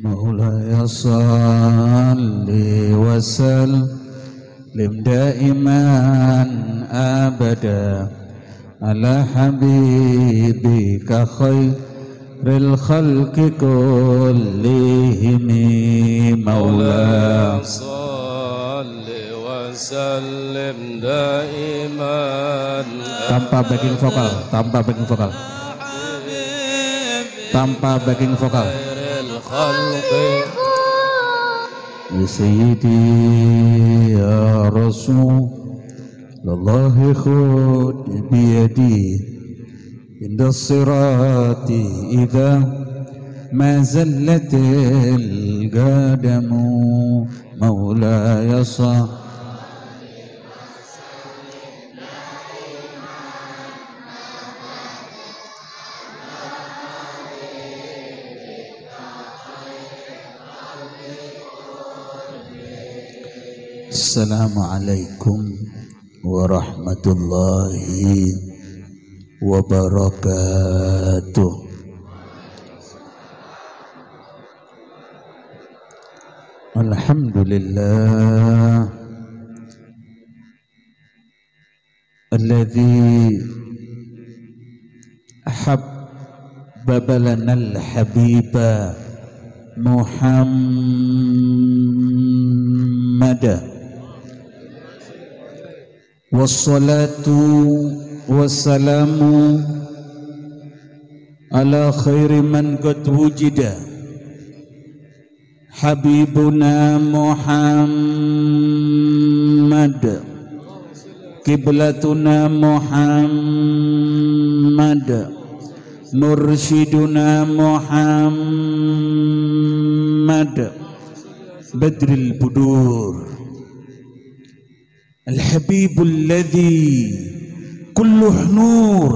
مولاي صل وسلم دائما أبدا على حبيبك خير الخلق كلهم مولاي صل وسلم دائما tanpa backing vokal ya Sayyidi ya Rasul Allah khud biyadi inda sirati idha ma zallatil qadamu maulaya Assalamualaikum warahmatullahi wabarakatuh. Alhamdulillah alladzi habbaba lana al-habiba Muhammad. Wassalatu wassalamu ala khairi man qad wujida habibuna Muhammad qiblatuna Muhammad mursyiduna Muhammad badril budur الحبيب الذي كله نور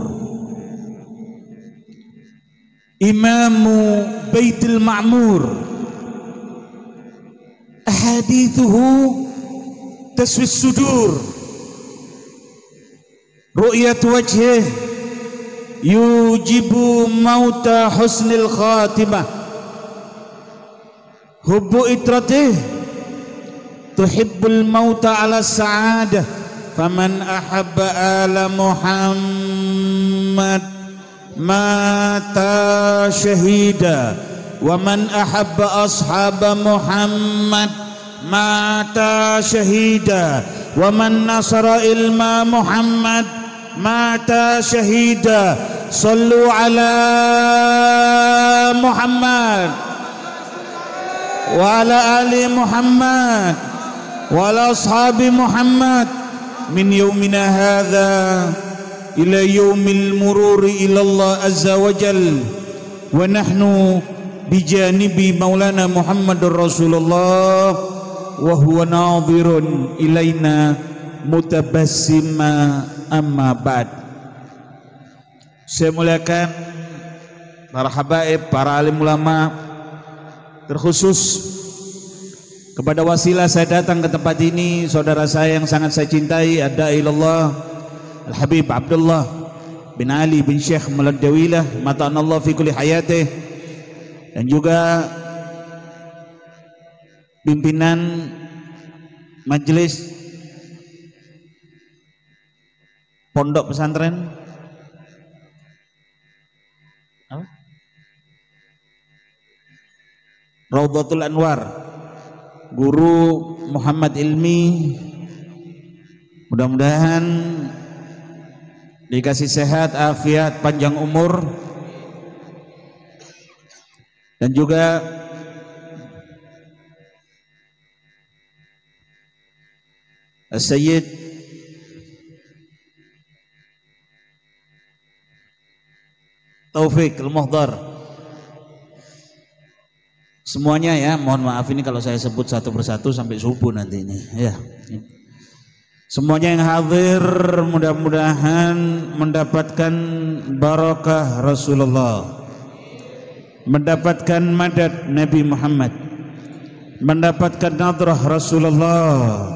إمام بيت المعمور أحاديثه تسوي الصدور رؤية وجهه يوجب موت حسن الخاتمة حب إطرته تحب الموت على السعادة فمن أحب آل محمد مات شهيدا ومن أحب أصحاب محمد مات شهيدا ومن نصر علم محمد مات شهيدا صلوا على محمد وعلى آل محمد وعلى أصحاب محمد من يومنا هذا إلى يوم المرور إلى الله عز وجل ونحن بجانب مولانا محمد رسول الله وهو ناظر إلينا متبسما أما بعد. Saya muliakan para habaib, para alim ulama, terkhusus kepada wasilah saya datang ke tempat ini saudara saya yang sangat saya cintai, ad-da'i ilallah Al-Habib Abdullah bin Ali bin Syekh Muladawilah mata'anallah fi kulli hayatih, dan juga pimpinan majelis pondok pesantren Raudhatul Anwar, Guru Muhammad Ilmi, mudah-mudahan dikasih sehat, afiat, panjang umur, dan juga Sayyid Taufik Al-Muhdar. Semuanya ya, mohon maaf ini kalau saya sebut satu persatu sampai subuh nanti ini ya. Semuanya yang hadir mudah-mudahan mendapatkan barakah Rasulullah, mendapatkan madad Nabi Muhammad, mendapatkan nadrah Rasulullah.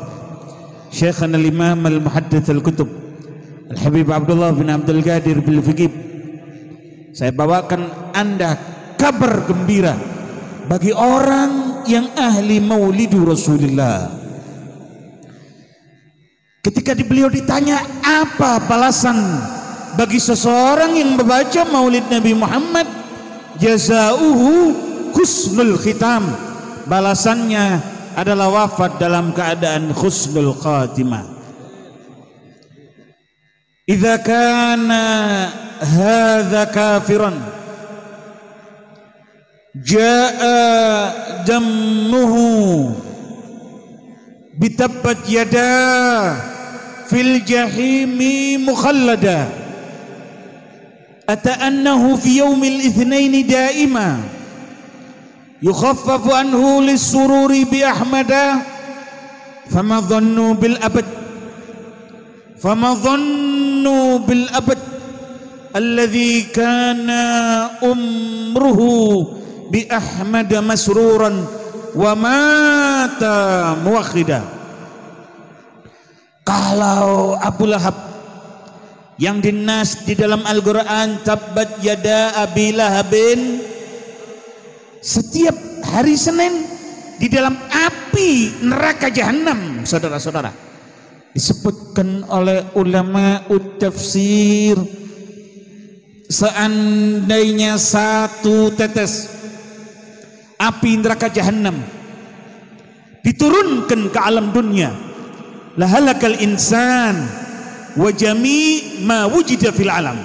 Syekhana al-Imam al-Muhaddits al-Kutub Al-Habib Abdullah bin Abdul Qadir bil Fiqib. Saya bawakan Anda kabar gembira bagi orang yang ahli maulidu Rasulullah. Ketika beliau ditanya apa balasan bagi seseorang yang membaca maulid Nabi Muhammad, jazauhu husnul khitam, balasannya adalah wafat dalam keadaan husnul khatimah. Idza kana hadza kafiran jaa dammuhu bitabbat yada fil jahimi mukhallada ata'annahu fi yaumil itsnaini daima yukhaffafu anhu lis-sururi bi ahmada fama dhannu bil abad alladhi kana umruhu bi ahmada masruran wa mata muwakhida. Kalau Abu Lahab yang dinas di dalam Al-Quran tabbat yada Abi Lahabin, setiap hari Senin di dalam api neraka jahanam, saudara-saudara, disebutkan oleh ulama tafsir, seandainya satu tetes api neraka jahanam diturunkan ke alam dunia, lahalakal insan wa jami' ma wujida fil alam,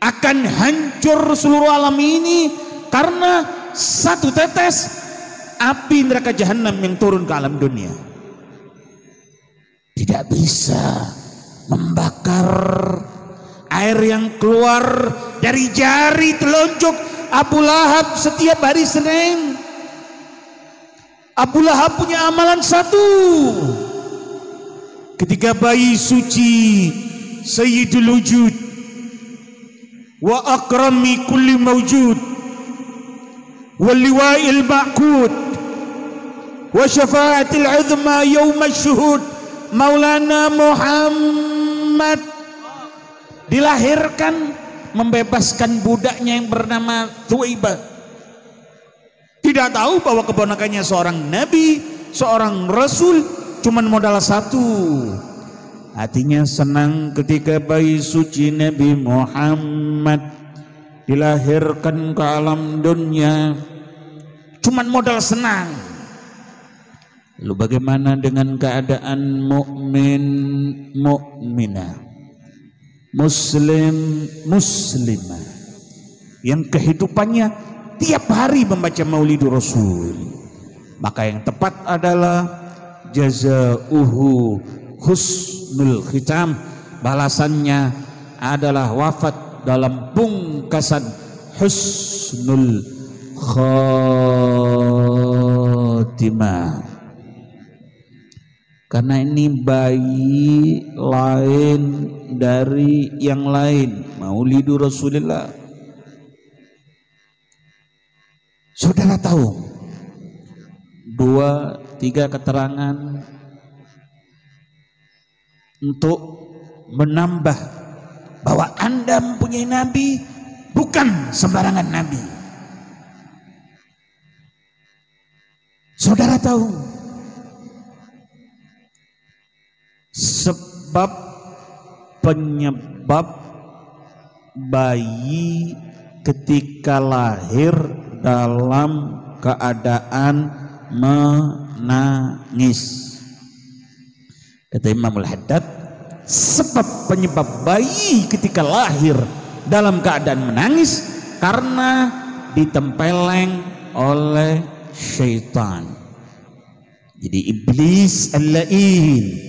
akan hancur seluruh alam ini karena satu tetes api neraka jahanam yang turun ke alam dunia. Tidak bisa membakar air yang keluar dari jari telunjuk Abu Lahab setiap hari Senin. Abu Lahab punya amalan satu. Ketika bayi suci Sayyidul Wujud wa akrami kulli mawjud wal liwa'il ma'qud wa syafa'atil 'uzma yaumash syuhud Maulana Muhammad dilahirkan membebaskan budaknya yang bernama Thuwaibah. Tidak tahu bahwa keponakannya seorang nabi, seorang rasul, cuman modal satu. Hatinya senang ketika bayi suci Nabi Muhammad dilahirkan ke alam dunia, cuman modal senang. Lalu bagaimana dengan keadaan mukmin, mukminah, muslim, muslimah yang kehidupannya tiap hari membaca maulidur Rasul? Maka yang tepat adalah jazauhu husnul khitam, balasannya adalah wafat dalam pungkasan husnul khatimah. Karena ini bayi lain dari yang lain, maulidur Rasulullah. Saudara tahu 2-3 keterangan untuk menambah bahwa Anda mempunyai nabi, bukan sembarangan nabi. Saudara tahu sebab penyebab bayi ketika lahir dalam keadaan menangis? Kata Imamul Haddad, sebab penyebab bayi ketika lahir dalam keadaan menangis karena ditempeleng oleh syaitan. Jadi iblis al-la'in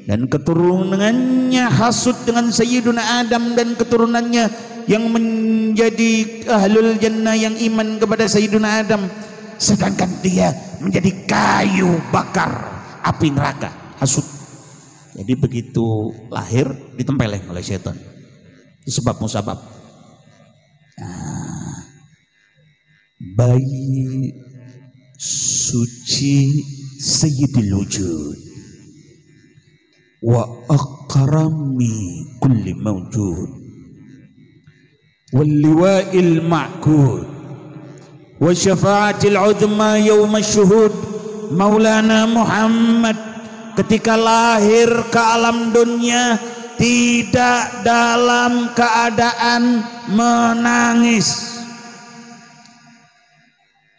dan keturunannya hasud dengan Sayyiduna Adam dan keturunannya yang menjadi ahlul jannah yang iman kepada Sayyiduna Adam, sedangkan dia menjadi kayu bakar api neraka, hasud. Jadi begitu lahir ditempeleng oleh syaitan. Itu sebab musabab. Nah, bayi suci Sayyidul Wujud wa akrami kulli mawjud wal liwa'il ma'qud wa syafa'atil uzma yaum syuhud. Maulana Muhammad ketika lahir ke alam dunia tidak dalam keadaan menangis.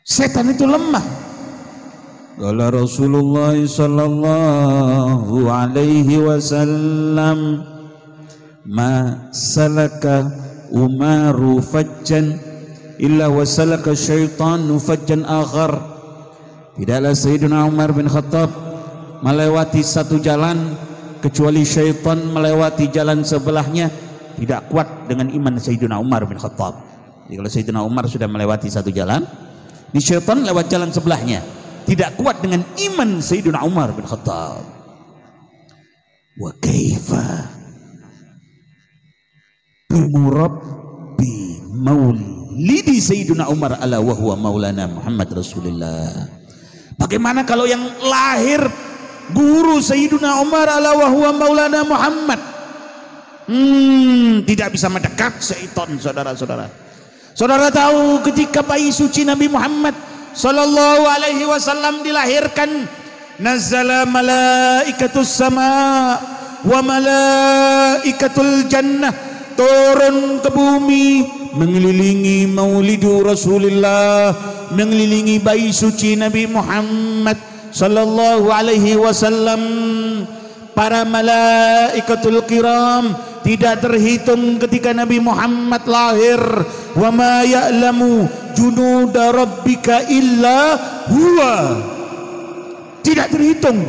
Setan itu lemah. Qala Rasulullah sallallahu alaihi wasallam, ma salaka Umaru fajjan illa wasalaka syaitanu fajjan akhar. Tidaklah Sayyidina Umar bin Khattab melewati satu jalan kecuali syaitan melewati jalan sebelahnya. Tidak kuat dengan iman Sayyidina Umar bin Khattab. Jadi kalau Sayyidina Umar sudah melewati satu jalan, ini syaitan lewat jalan sebelahnya. Tidak kuat dengan iman Sayyidina Umar bin Khattab. Wa kaifa bimurabbi maulidi Sayyidina Umar ala wa huwa maulana Muhammad Rasulullah. Bagaimana kalau yang lahir guru Sayyidina Umar ala wa huwa maulana Muhammad? Tidak bisa mendekat syaitan, saudara-saudara. Saudara tahu ketika bayi suci Nabi Muhammad sallallahu alaihi wasallam dilahirkan, nazzala malaikatus sama wa malaikatul jannah, turun ke bumi mengelilingi maulidu Rasulullah, mengelilingi bayi suci Nabi Muhammad sallallahu alaihi wasallam. Para malaikatul kiram tidak terhitung ketika Nabi Muhammad lahir. Wa ma ya'lamu junuda rabbika illa huwa. Tidak terhitung.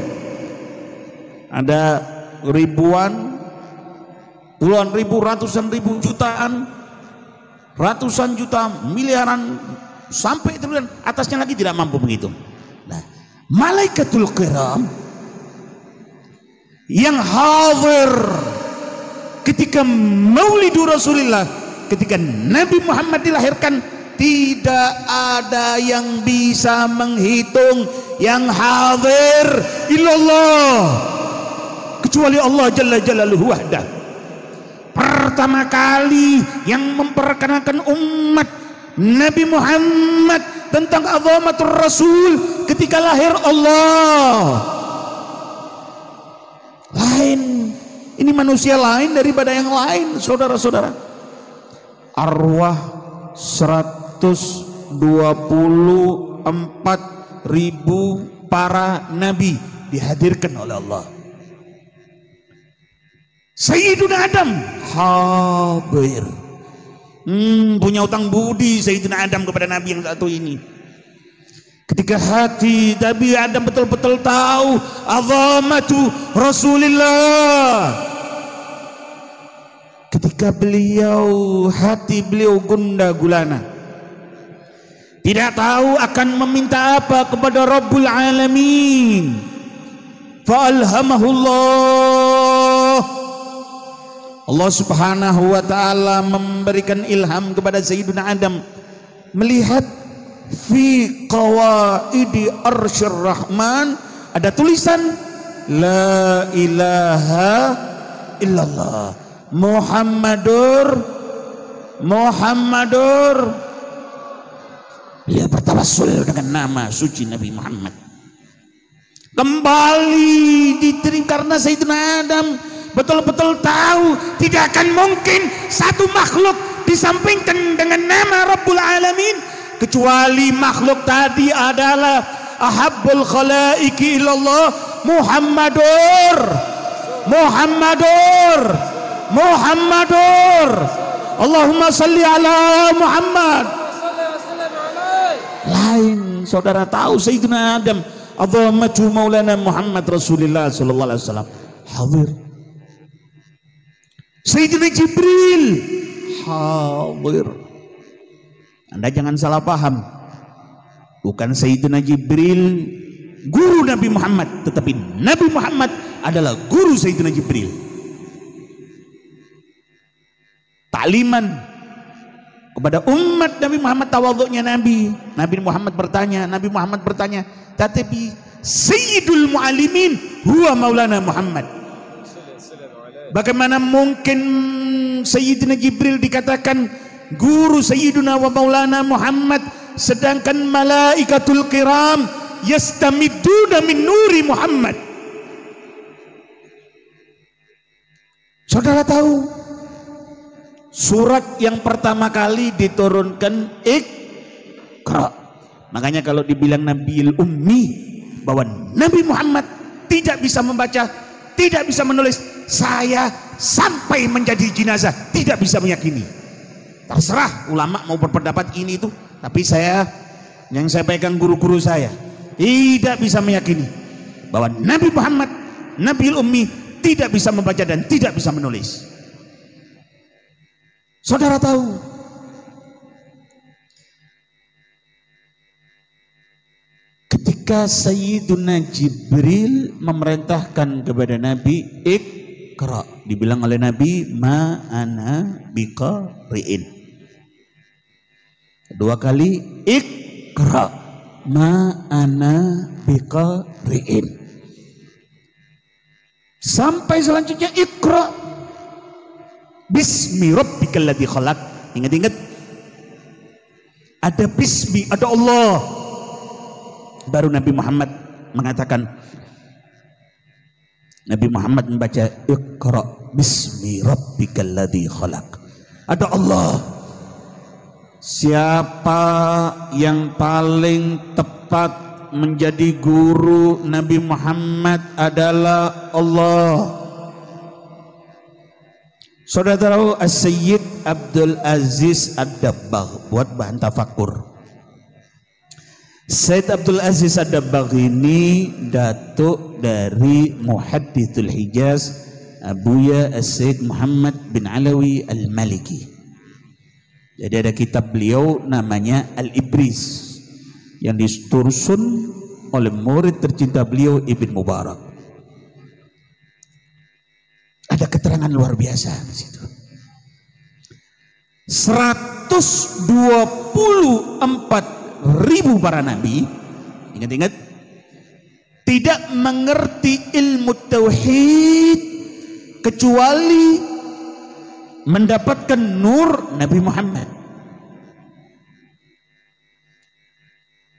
Ada ribuan, puluhan ribu, ratusan ribu, jutaan, ratusan juta, miliaran, sampai triliun, atasnya lagi tidak mampu menghitung. Nah, malaikatul kiram yang hadir ketika maulidu Rasulullah, ketika Nabi Muhammad dilahirkan, tidak ada yang bisa menghitung yang hadir illallah kecuali Allah jalla jalaluhu wahdah. Pertama kali yang memperkenalkan umat Nabi Muhammad tentang azamatul Rasul ketika lahir Allah. Lain, ini manusia lain daripada yang lain, saudara-saudara. Arwah 124.000 para nabi dihadirkan oleh Allah. Sayyiduna Adam hadir, punya utang budi Sayyidina Adam kepada Nabi yang satu ini. Ketika hati Nabi Adam betul-betul tahu azamatu Rasulullah, ketika hati beliau gundah gulana, tidak tahu akan meminta apa kepada Rabbul Alamin, fa'alhamahullah, Allah subhanahu wa ta'ala memberikan ilham kepada Sayyidina Adam melihat fi qawaidi arsyir rahman ada tulisan la ilaha illallah Muhammadur. Dia bertawassul dengan nama suci Nabi Muhammad. Kembali diterima karena Sayyidina Adam betul-betul tahu tidak akan mungkin satu makhluk disampingkan dengan nama Rabbul Alamin kecuali makhluk tadi adalah ahabbul khalaiki ilallah Muhammadur. Allahumma salli ala Muhammad. Lain, saudara tahu Sayyidina Adam azamatu maulana Muhammad Rasulullah sallallahu alaihi wasallam hadir. Sayyidina Jibril hadir. Anda jangan salah paham, bukan Sayyidina Jibril guru Nabi Muhammad, tetapi Nabi Muhammad adalah guru Sayyidina Jibril. Takliman kepada umat Nabi Muhammad, tawadhu'nya Nabi Muhammad bertanya, tetapi Sayyidul Mu'allimin huwa Maulana Muhammad. Bagaimana mungkin Sayyidina Jibril dikatakan guru Sayyiduna wa Maulana Muhammad, sedangkan malaikatul kiram yastamidduna min nuri Muhammad. Saudara tahu surat yang pertama kali diturunkan Iqra. Makanya kalau dibilang Nabiul Ummi, bahwa Nabi Muhammad tidak bisa membaca, tidak bisa menulis, saya sampai menjadi jenazah tidak bisa meyakini. Terserah ulama mau berpendapat ini itu, tapi yang saya pegang guru-guru saya tidak bisa meyakini bahwa Nabi Muhammad, Nabiul Ummi, tidak bisa membaca dan tidak bisa menulis. Saudara tahu ketika Sayyiduna Jibril memerintahkan kepada Nabi Iqra, dibilang oleh Nabi ma ana biqari'in. Dua kali Iqra ma ana biqari'in. Sampai selanjutnya Iqra bismi rabbikal ladzi khalaq. Ingat-ingat ada bismi, ada Allah. Baru Nabi Muhammad mengatakan, Nabi Muhammad membaca Iqra bismi rabbikal ladzi khalaq. Ada Allah. Siapa yang paling tepat menjadi guru Nabi Muhammad adalah Allah. Saudara tahu As-Sayyid Abdul Aziz Ad-Dabbagh, buat bahan tafakur. Sayyid Abdul Aziz Ad-Dabbagh ini datuk dari Muhaddithul Hijaz Abuya As-Sayyid Muhammad bin Alawi Al-Maliki. Jadi ada kitab beliau namanya Al-Ibris yang ditusun oleh murid tercinta beliau Ibn Mubarak. Ada keterangan luar biasa di situ. 124.000 para nabi, ingat-ingat, tidak mengerti ilmu tauhid kecuali mendapatkan nur Nabi Muhammad.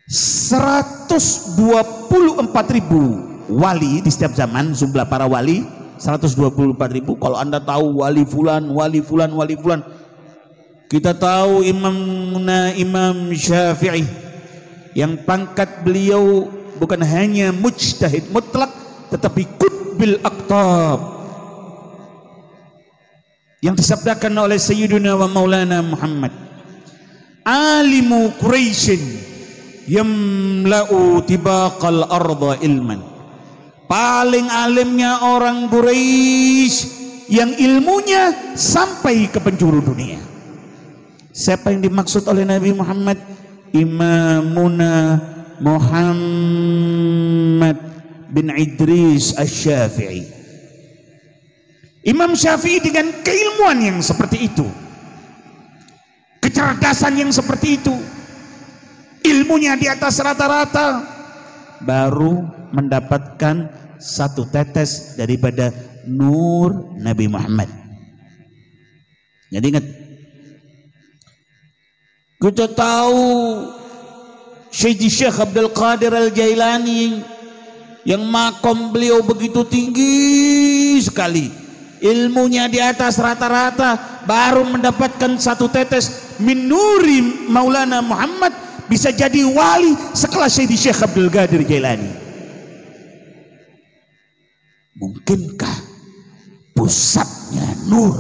124.000 wali di setiap zaman, jumlah para wali 124.000. Kalau Anda tahu wali fulan, kita tahu Imam Syafi'i yang pangkat beliau bukan hanya mujtahid mutlak tetapi qutbil aqtab, yang disabdakan oleh Sayyiduna wa Maulana Muhammad, alimu Quraisyin yamla'u tibaqal arda ilman. Paling alimnya orang Quraisy yang ilmunya sampai ke penjuru dunia. Siapa yang dimaksud oleh Nabi Muhammad? Imamuna Muhammad bin Idris Asy-Syafi'i. Imam Syafi'i dengan keilmuan yang seperti itu, kecerdasan yang seperti itu, ilmunya di atas rata-rata, baru mendapatkan satu tetes daripada nur Nabi Muhammad. Jadi ingat, kita tahu Syekh Abdul Qadir Al-Jailani yang makom beliau begitu tinggi sekali, ilmunya di atas rata-rata, baru mendapatkan satu tetes min nuri Maulana Muhammad, bisa jadi wali sekelas Syekh Abdul Qadir Jailani. Mungkinkah pusatnya nur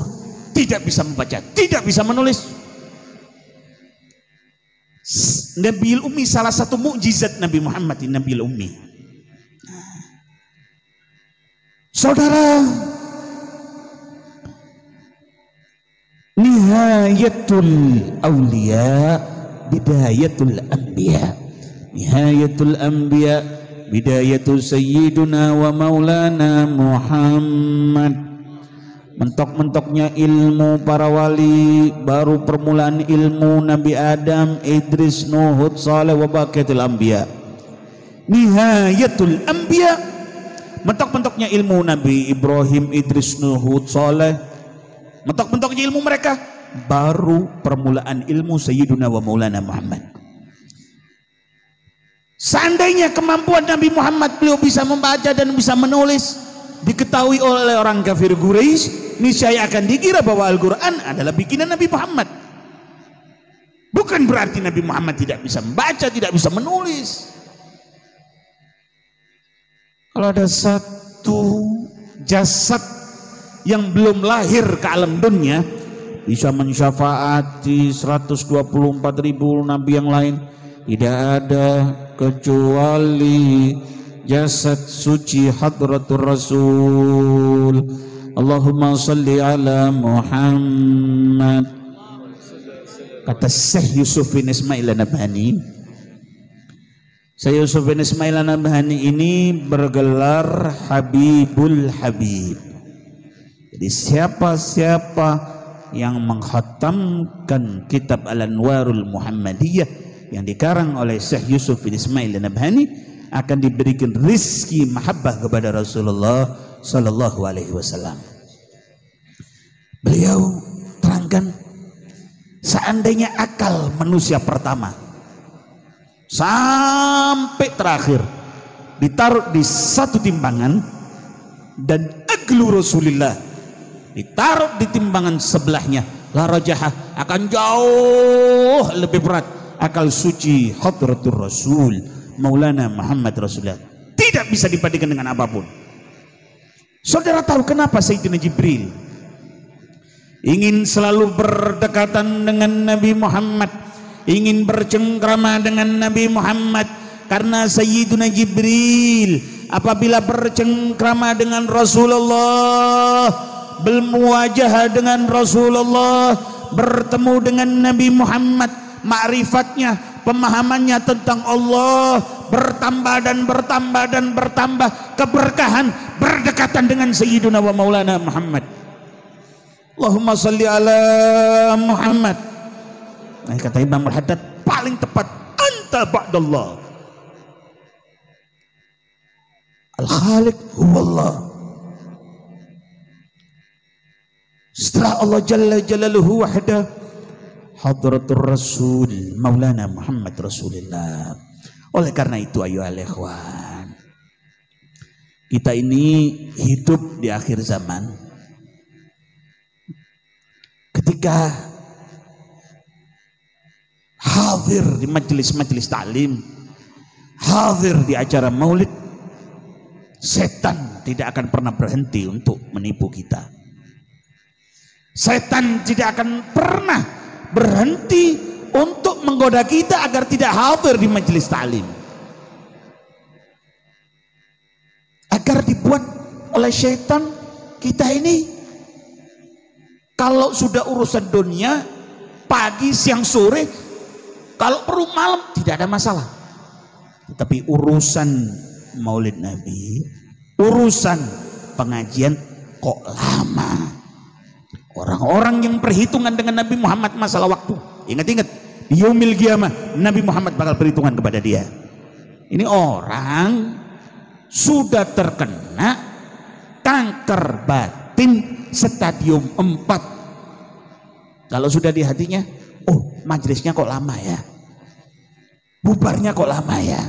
tidak bisa membaca, tidak bisa menulis? Nabiul Ummi, salah satu mukjizat Nabi Muhammad, Nabiul Ummi. Saudara, nihayatul awliya bidayatul anbiya. Nihayatul anbiya bidayatul sayyiduna wa maulana Muhammad. Mentok-mentoknya ilmu para wali, baru permulaan ilmu Nabi Adam, Idris, Nuh, Hud, Saleh wa baqiyatul anbiya. Nihayatul anbiya, mentok-mentoknya ilmu Nabi Ibrahim, Idris, Nuh, Hud, Saleh, mentok-mentoknya ilmu mereka, baru permulaan ilmu Sayyiduna wa Maulana Muhammad. Seandainya kemampuan Nabi Muhammad, beliau bisa membaca dan bisa menulis, diketahui oleh orang kafir Quraisy, niscaya akan dikira bahwa Al-Quran adalah bikinan Nabi Muhammad. Bukan berarti Nabi Muhammad tidak bisa membaca, tidak bisa menulis. Kalau ada satu jasad yang belum lahir ke alam dunia bisa mensyafaati 124.000 nabi yang lain, tidak ada kecuali jasad suci hadratur Rasul. Allahumma salli ala Muhammad. Kata Syekh Yusuf bin Ismail An-Nabhani, Syekh Yusuf bin Ismail An-Nabhani ini bergelar Habibul Habib. Jadi siapa-siapa yang mengkhatamkan kitab Al-Anwarul Muhammadiyah yang dikarang oleh Syekh Yusuf bin Ismail An-Nabhani akan diberikan rizki mahabbah kepada Rasulullah sallallahu alaihi wasallam. Beliau terangkan, seandainya akal manusia pertama sampai terakhir ditaruh di satu timbangan dan aklu Rasulullah ditaruh di timbangan sebelahnya, la rajahah, akan jauh lebih berat akal suci hadratur Rasul Maulana Muhammad Rasulullah, tidak bisa dibandingkan dengan apapun. Saudara tahu kenapa Sayyidina Jibril ingin selalu berdekatan dengan Nabi Muhammad, ingin bercengkrama dengan Nabi Muhammad? Karena Sayyidina Jibril apabila bercengkrama dengan Rasulullah, bermuwajahah dengan Rasulullah, bertemu dengan Nabi Muhammad, ma'rifatnya, pemahamannya tentang Allah bertambah dan bertambah dan bertambah, keberkahan berdekatan dengan Sayyidina wa Maulana Muhammad. Allahumma salli ala Muhammad. Nah, kata Imam Al-Haddad, paling tepat anta ba'dallah. Al-Khaliq huwallah. Setelah Allah Jalla Jalaluhu wahda, hadratur Rasul Maulana Muhammad Rasulullah. Oleh karena itu ayyuhal ikhwan, kita ini hidup di akhir zaman ketika hadir di majelis-majelis taklim, hadir di acara maulid, setan tidak akan pernah berhenti untuk menipu kita. Setan tidak akan pernah berhenti untuk menggoda kita agar tidak hadir di majelis taklim, agar dibuat oleh setan kita ini kalau sudah urusan dunia pagi, siang, sore, kalau perlu malam tidak ada masalah. Tetapi urusan maulid Nabi, urusan pengajian kok lama. Orang-orang yang perhitungan dengan Nabi Muhammad masalah waktu, ingat-ingat di yaumil qiyamah Nabi Muhammad bakal perhitungan kepada dia. Ini orang sudah terkena kanker batin stadium 4. Kalau sudah di hatinya, oh majelisnya kok lama ya, bubarnya kok lama ya.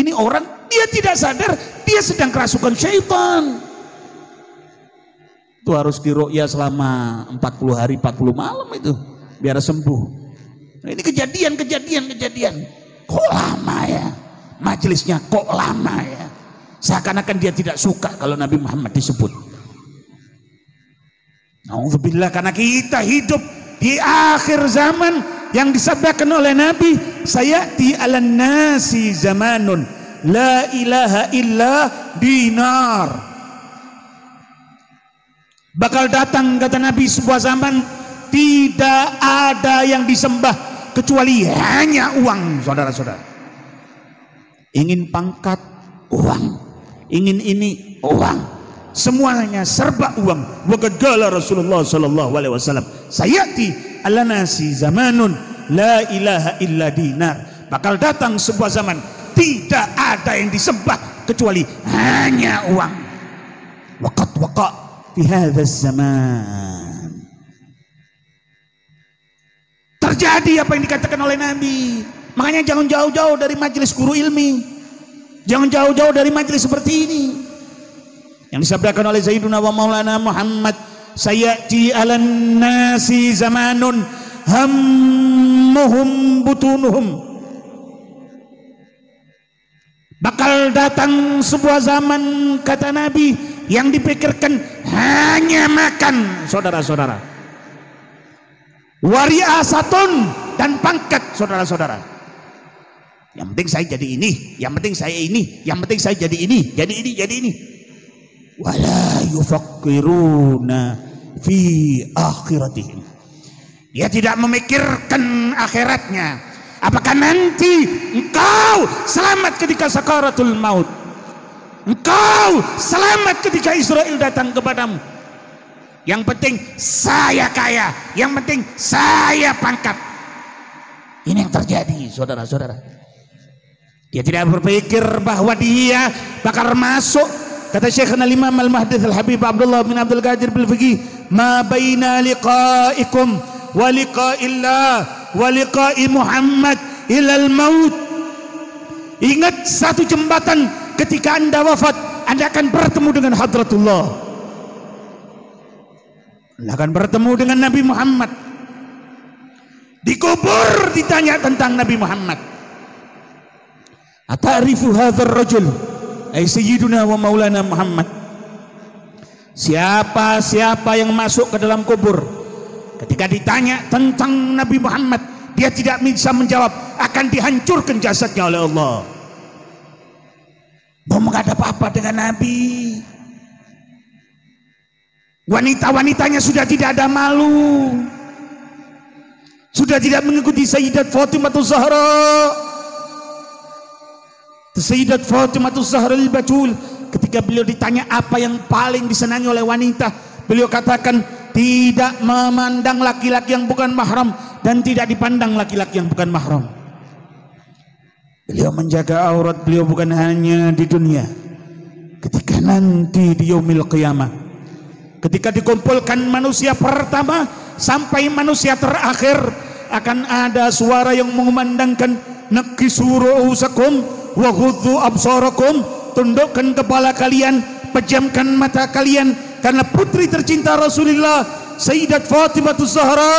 Ini orang, dia tidak sadar dia sedang kerasukan syaitan. Itu harus diruqyah selama 40 hari 40 malam itu biar sembuh. Nah, ini kejadian kok lama ya, majelisnya kok lama ya, seakan-akan dia tidak suka kalau Nabi Muhammad disebut. Alhamdulillah, karena kita hidup di akhir zaman yang disabdakan oleh Nabi, sayati alan nasi zamanun la ilaha illa dinar. Bakal datang, kata Nabi, sebuah zaman tidak ada yang disembah kecuali hanya uang. Saudara-saudara, ingin pangkat uang, ingin ini uang, semuanya serba uang. Wa qad qala Rasulullah sallallahu alaihi wasallam, sayati ala nasi zamanun la ilaha illa dinar. Bakal datang sebuah zaman tidak ada yang disembah kecuali hanya uang. Waqad waqa fi hadzal zaman. Terjadi apa yang dikatakan oleh Nabi. Makanya jangan jauh-jauh dari majelis guru ilmi, jangan jauh-jauh dari majelis seperti ini yang disabdakan oleh Sayyiduna wa Maulana Muhammad, sayati 'alan nasi zamanun hammuhum butunuhum. Bakal datang sebuah zaman, kata Nabi, yang dipikirkan hanya makan, saudara-saudara. Wari'asatun, dan pangkat, saudara-saudara. Yang penting saya jadi ini, yang penting saya ini, yang penting saya jadi ini, jadi ini, jadi ini. Wala yufakkiruna fi akhiratihim. Dia tidak memikirkan akhiratnya. Apakah nanti engkau selamat ketika sakaratul maut? Engkau selamat ketika Israel datang kepadamu? Yang penting saya kaya, yang penting saya pangkat. Ini yang terjadi, saudara-saudara. Dia tidak berpikir bahwa dia bakal masuk. Kata Syekhna Imam Al-Mahdith Al-Habib Abdullah bin Abdul Qadir Bil-Fiqih, ma baina liqa'ikum wa liqa'illah wa liqa'i Muhammad ilal maut. Ingat satu jembatan, ketika Anda wafat, Anda akan bertemu dengan Hadratullah, Anda akan bertemu dengan Nabi Muhammad. Dikubur ditanya tentang Nabi Muhammad. Ata'rifu hadzal rajul ay sayyiduna wa maulana Muhammad. Siapa yang masuk ke dalam kubur, ketika ditanya tentang Nabi Muhammad, dia tidak bisa menjawab, akan dihancurkan jasadnya oleh Allah. Mau menghadap apa dengan Nabi? Wanita-wanitanya sudah tidak ada malu, sudah tidak mengikuti Sayyidat Fatimah Zahra. Sayyidat Fatimah Zahra al-Batul, ketika beliau ditanya apa yang paling disenangi oleh wanita, beliau katakan tidak memandang laki-laki yang bukan mahram dan tidak dipandang laki-laki yang bukan mahram. Beliau menjaga aurat beliau bukan hanya di dunia, ketika nanti di yaumil qiyamah, ketika dikumpulkan manusia pertama sampai manusia terakhir, akan ada suara yang mengumandangkan, nakisu ru'usakum wa ghuddu absarakum, tundukkan kepala kalian, pejamkan mata kalian, karena putri tercinta Rasulullah Sayyidat Fatimah Zahra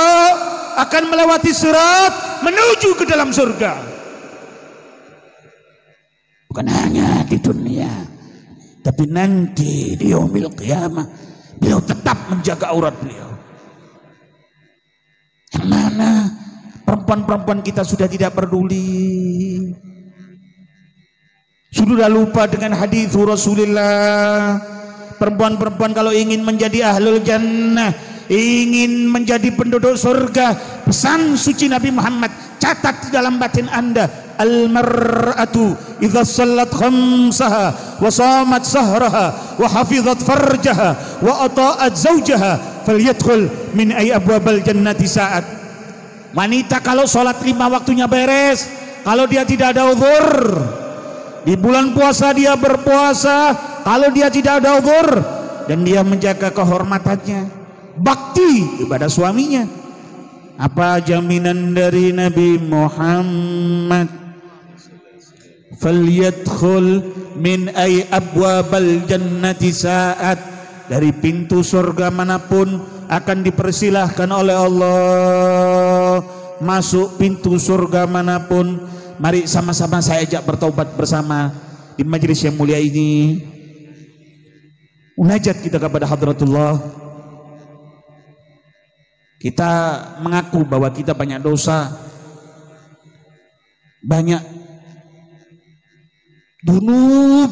akan melewati sirat menuju ke dalam surga. Bukan hanya di dunia, tapi nanti di yaumil qiyamah beliau tetap menjaga aurat beliau. Yang mana perempuan-perempuan kita sudah tidak peduli, sudah lupa dengan hadis Rasulullah. Perempuan-perempuan kalau ingin menjadi ahlul jannah, ingin menjadi penduduk surga, pesan suci Nabi Muhammad, catat di dalam batin Anda, al-mar'atu idza sallat khamsaha wa shamat sahraha wa hafizat farjaha wa ata'at zawjaha falyadkhul min ay abwabal jannati sa'at. Wanita kalau sholat 5 waktunya beres, kalau dia tidak ada uzur, di bulan puasa dia berpuasa, kalau dia tidak ada uzur, dan dia menjaga kehormatannya, bakti kepada suaminya, apa jaminan dari Nabi Muhammad? Falyadkhul min ay abwabal jannati sa'at, dari pintu surga manapun akan dipersilahkan oleh Allah masuk pintu surga manapun. Mari sama-sama saya ajak bertaubat bersama di majelis yang mulia ini. Munajat kita kepada Hadratullah. Kita mengaku bahwa kita banyak dosa, banyak dunub.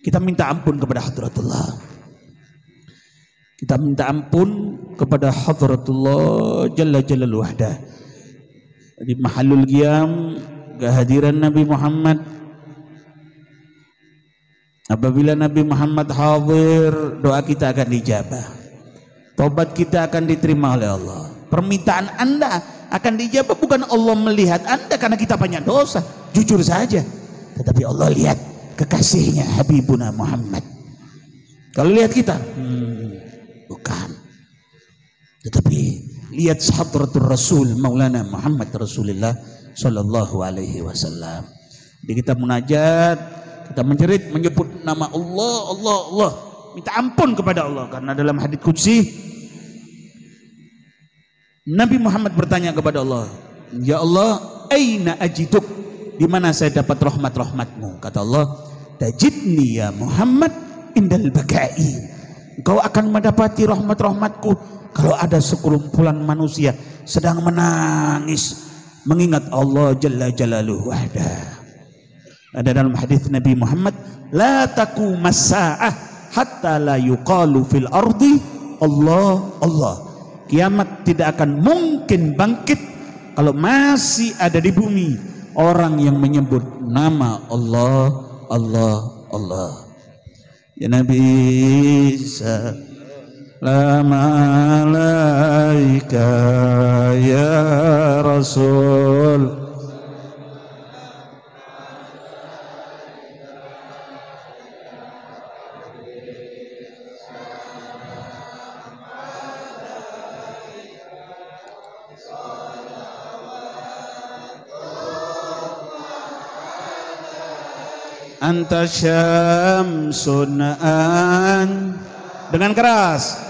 Kita minta ampun kepada Hadratullah. Kita minta ampun kepada Hadratullah Jalla Jalaluhu Wahdah. Di mahallul qiyam, kehadiran Nabi Muhammad. Apabila Nabi Muhammad hadir, doa kita akan dijabah, taubat kita akan diterima oleh Allah, permintaan Anda akan dijabah. Bukan Allah melihat Anda karena kita banyak dosa, jujur saja, tetapi Allah lihat kekasihnya Habibuna Muhammad. Kalau lihat kita bukan, tetapi lihat sahabatul Rasul Maulana Muhammad Rasulullah sallallahu alaihi wasallam. Jadi kita munajat, kita menjerit menyebut nama Allah, Allah, Allah, minta ampun kepada Allah, karena dalam hadits qudsi Nabi Muhammad bertanya kepada Allah, ya Allah, aina ajiduk, di mana saya dapat rahmat-rahmatmu? Kata Allah, tajidni ya Muhammad indal bakain, engkau akan mendapati rahmat-rahmatku kalau ada sekumpulan manusia sedang menangis mengingat Allah Jalla Jalaluhu wahdah. Ada dalam hadis Nabi Muhammad, la taqumas sa'ah hatta la yuqalu fil ardi Allah Allah. Kiamat tidak akan mungkin bangkit kalau masih ada di bumi orang yang menyebut nama Allah Allah Allah. Ya Nabi salam alaika ya Rasul. Anta syamsun an, dengan keras.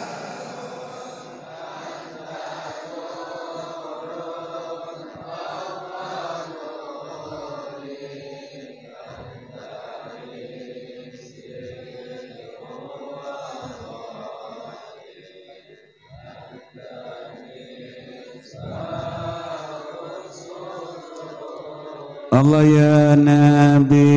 Allah ya Nabi,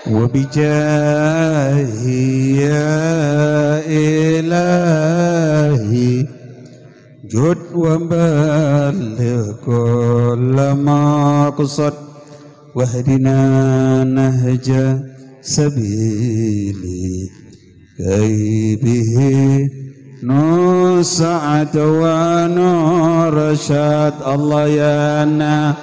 wabijahi ya ilahi jud wa baligh kulla maqsad wahdina nahja sabili kaibihi nus'at wa nursyad. Allah ya Nabi,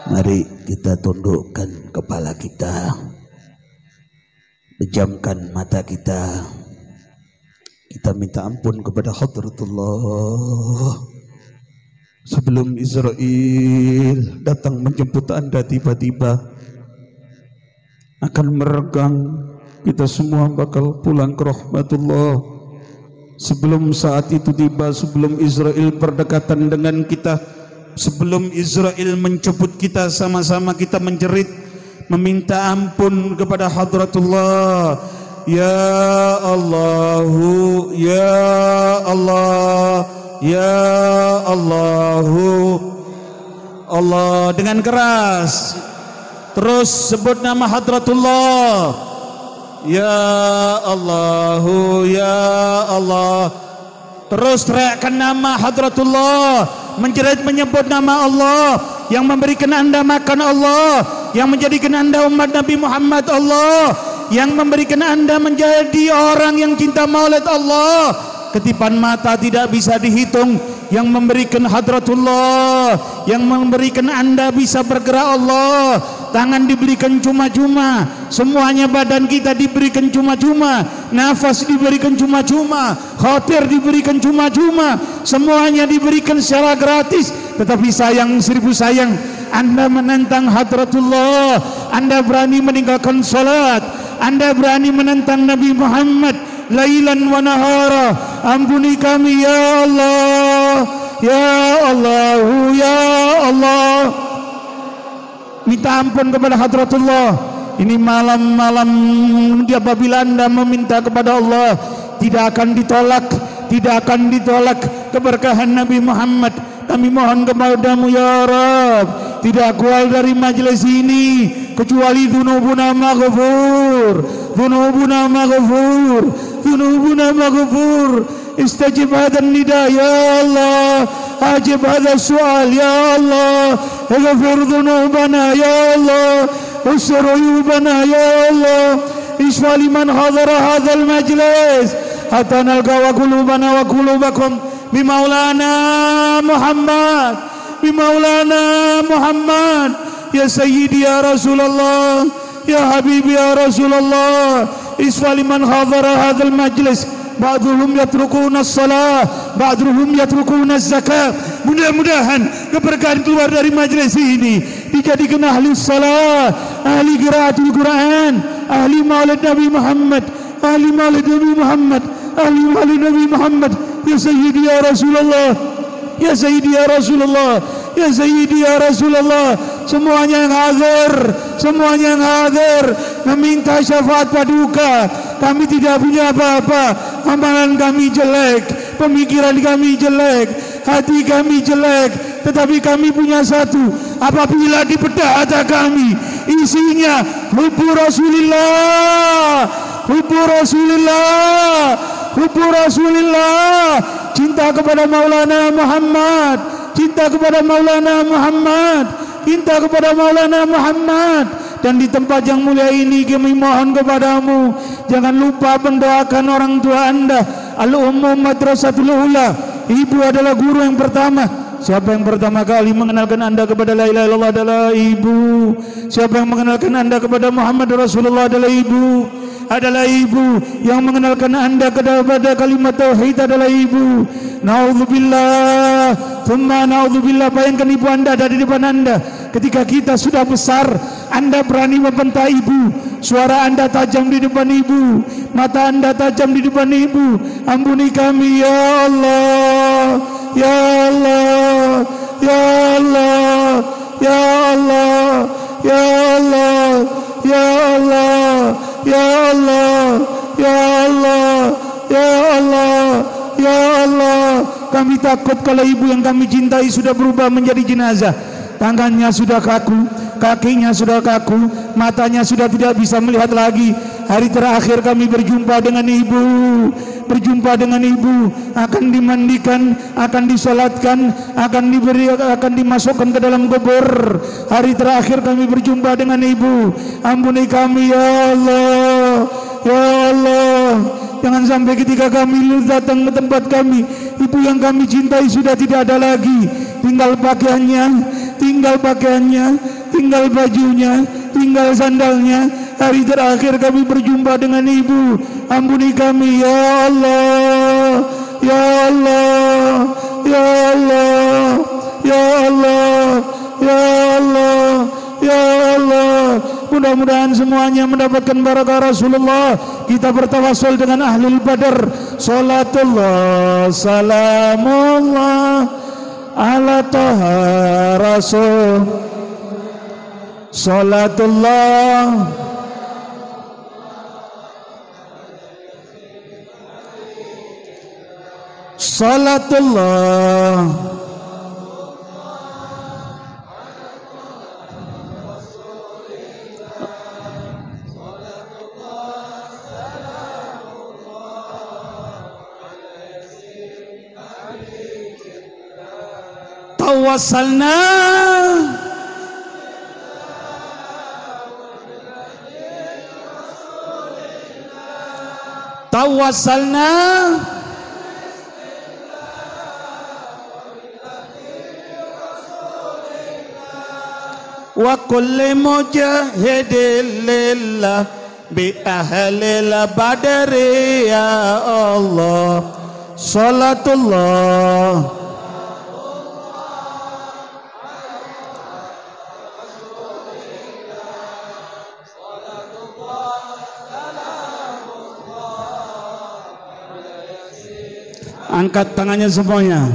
mari kita tundukkan kepala kita, pejamkan mata kita, kita minta ampun kepada Hadratullah. Sebelum Israel datang menjemput Anda tiba-tiba akan meregang, kita semua bakal pulang ke rahmatullah. Sebelum saat itu tiba, sebelum Israel berdekatan dengan kita, sebelum Israel menjemput kita, sama-sama kita menjerit meminta ampun kepada Hadratullah. Ya Allahu, ya Allah, ya Allahu Allah, dengan keras. Terus sebut nama Hadratullah. Ya Allahu, ya Allah. Terus teriakkan nama Hadratullah, menjerit menyebut nama Allah yang memberikan Anda makan, Allah yang menjadikan Anda umat Nabi Muhammad, Allah yang memberikan Anda menjadi orang yang cinta maulid, Allah. Ketipan mata tidak bisa dihitung yang memberikan Hadratullah, yang memberikan Anda bisa bergerak, Allah. Tangan diberikan cuma-cuma, semuanya badan kita diberikan cuma-cuma, nafas diberikan cuma-cuma, khatir diberikan cuma-cuma, semuanya diberikan secara gratis. Tetapi sayang, seribu sayang, Anda menentang Hadratullah, Anda berani meninggalkan salat, Anda berani menentang Nabi Muhammad lailan wa nahara. Ampuni kami ya Allah, ya Allahu, ya Allah. Minta ampun kepada Hadratullah. Ini malam-malam apabila Anda meminta kepada Allah tidak akan ditolak, tidak akan ditolak keberkahan Nabi Muhammad. Kami mohon kepadamu ya Rabb, tidak keluar dari majelis ini kecuali dzunubuna maghfur, dzunubuna maghfur, dzunubuna maghfur. Istajib hadzal nida ya Allah, ajib hadzal su'al ya Allah, ighfir dzunubana ya Allah, usur uyubana ya Allah, isfa liman hadara hadzal majlis hatta nalqa wa qulubana wa qulubakum bi maulana Muhammad, bi maulana Muhammad. Ya sayyidi ya Rasulullah, ya habibi ya Rasulullah, isfa liman hadara hadzal majlis. Ba'dhum yatrukuna as-salah, ba'dhum yatrukuna az-zakah. Mudah-mudahan keberkahan keluar dari majelis ini dijadikan ahli salat, ahli qiraatul Quran, ahli maulid Nabi Muhammad, ahli maulid Nabi Muhammad, ahli maulid Nabi Muhammad. Ya sayyidi ya Rasulullah, ya sayyidi ya Rasulullah, ya sayyidi ya Rasulullah. Semuanya yang hadir, semuanya yang hadir meminta syafaat paduka. Kami tidak punya apa-apa, amalan kami jelek, pemikiran kami jelek, hati kami jelek, tetapi kami punya satu. Apabila dibedah hati kami, isinya hubbu Rasulillah, hubbu Rasulillah, hubbu Rasulillah, cinta kepada Maulana Muhammad, cinta kepada Maulana Muhammad, cinta kepada Maulana Muhammad. Dan di tempat yang mulia ini kami mohon kepadamu, jangan lupa mendoakan orang tua Anda. Al-Ummah Madrasatul Ula, ibu adalah guru yang pertama. Siapa yang pertama kali mengenalkan Anda kepada la ilaha illallah adalah ibu. Siapa yang mengenalkan Anda kepada Muhammad Rasulullah adalah ibu. Adalah ibu. Yang mengenalkan Anda kepada kalimat tauhid adalah ibu. Naudzubillah, thumma naudzubillah. Bayangkan ibu Anda ada di depan Anda. Ketika kita sudah besar, Anda berani membentak ibu. Suara Anda tajam di depan ibu, mata Anda tajam di depan ibu. Ampuni kami ya Allah, ya Allah, ya Allah, ya Allah, ya Allah, ya Allah, ya Allah, ya Allah, ya Allah, ya Allah. Kami takut kalau ibu yang kami cintai sudah berubah menjadi jenazah. Tangannya sudah kaku, kakinya sudah kaku, matanya sudah tidak bisa melihat lagi. Hari terakhir kami berjumpa dengan ibu, berjumpa dengan ibu, akan dimandikan, akan disolatkan, akan dimasukkan ke dalam kubur. Hari terakhir kami berjumpa dengan ibu. Ampuni kami ya Allah, ya Allah. Jangan sampai ketika kami datang ke tempat kami, ibu yang kami cintai sudah tidak ada lagi. Tinggal pakaiannya, tinggal pakaiannya, tinggal bajunya, tinggal sandalnya. Hari terakhir kami berjumpa dengan ibu. Ampuni kami ya Allah, ya Allah, ya Allah, ya Allah, ya Allah, ya Allah. Mudah-mudahan semuanya mendapatkan barakah Rasulullah. Kita bertawassul dengan ahlul badar. Salatullah, salamullah ala taha rasul. Salatullah, salatullah, tawassalna tawassalna wa kulli mujahidin lillah bi ahlil badri ya Allah. Salatullah, angkat tangannya semuanya.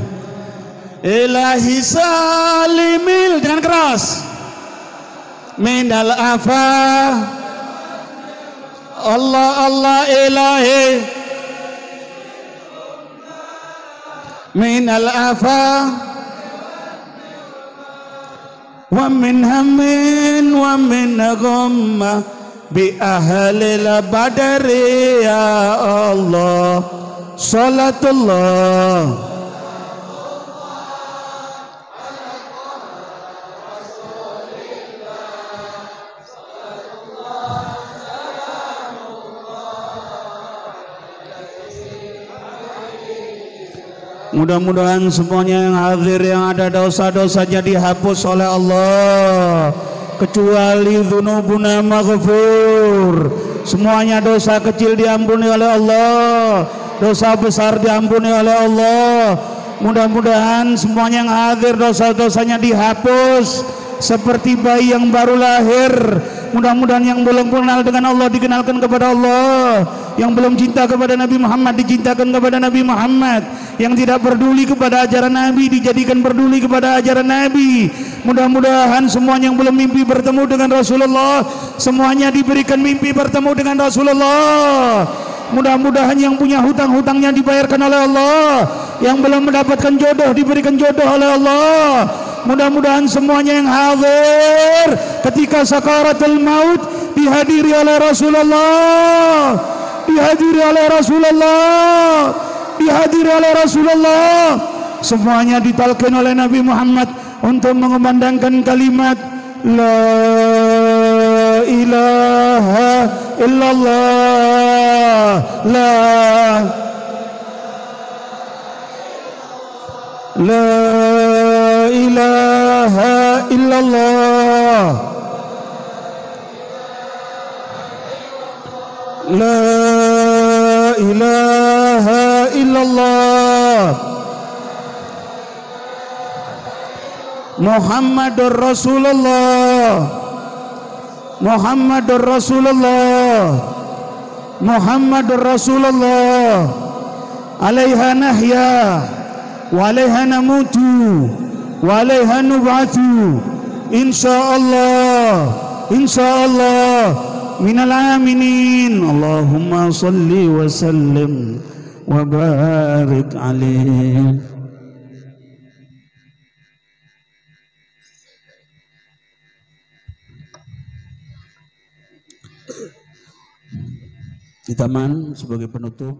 Ilahi salimil, dengan keras. Minal afa Allah Allah ilahi min al-afa wa min hammin wa min ghammah bi ahlil badri ya Allah salatullah. Mudah-mudahan semuanya yang hadir yang ada dosa-dosanya dihapus oleh Allah, kecuali dzunubuna maghfur. Semuanya dosa kecil diampuni oleh Allah, dosa besar diampuni oleh Allah. Mudah-mudahan semuanya yang hadir dosa-dosanya dihapus seperti bayi yang baru lahir. Mudah-mudahan yang belum kenal dengan Allah dikenalkan kepada Allah, yang belum cinta kepada Nabi Muhammad dicintakan kepada Nabi Muhammad, yang tidak peduli kepada ajaran Nabi dijadikan peduli kepada ajaran Nabi. Mudah-mudahan semuanya yang belum mimpi bertemu dengan Rasulullah semuanya diberikan mimpi bertemu dengan Rasulullah. Mudah-mudahan yang punya hutang-hutangnya dibayarkan oleh Allah, yang belum mendapatkan jodoh diberikan jodoh oleh Allah. Mudah-mudahan semuanya yang hadir ketika sakaratul maut dihadiri oleh Rasulullah, dihadiri oleh Rasulullah, dihadiri oleh Rasulullah. Semuanya ditalkin oleh Nabi Muhammad untuk mengumandangkan kalimat La ilaha illallah, La ilaha illallah, La ilaha illallah, Muhammadur Rasulullah, Muhammadur Rasulullah, Muhammadur Rasulullah. Alaiha nahya wa alaiha namutu wa alaiha nub'atsu insyaallah, insyaallah minal aminin. Allahumma salli wa sallim wa barik alaihi. Kita sebagai penutup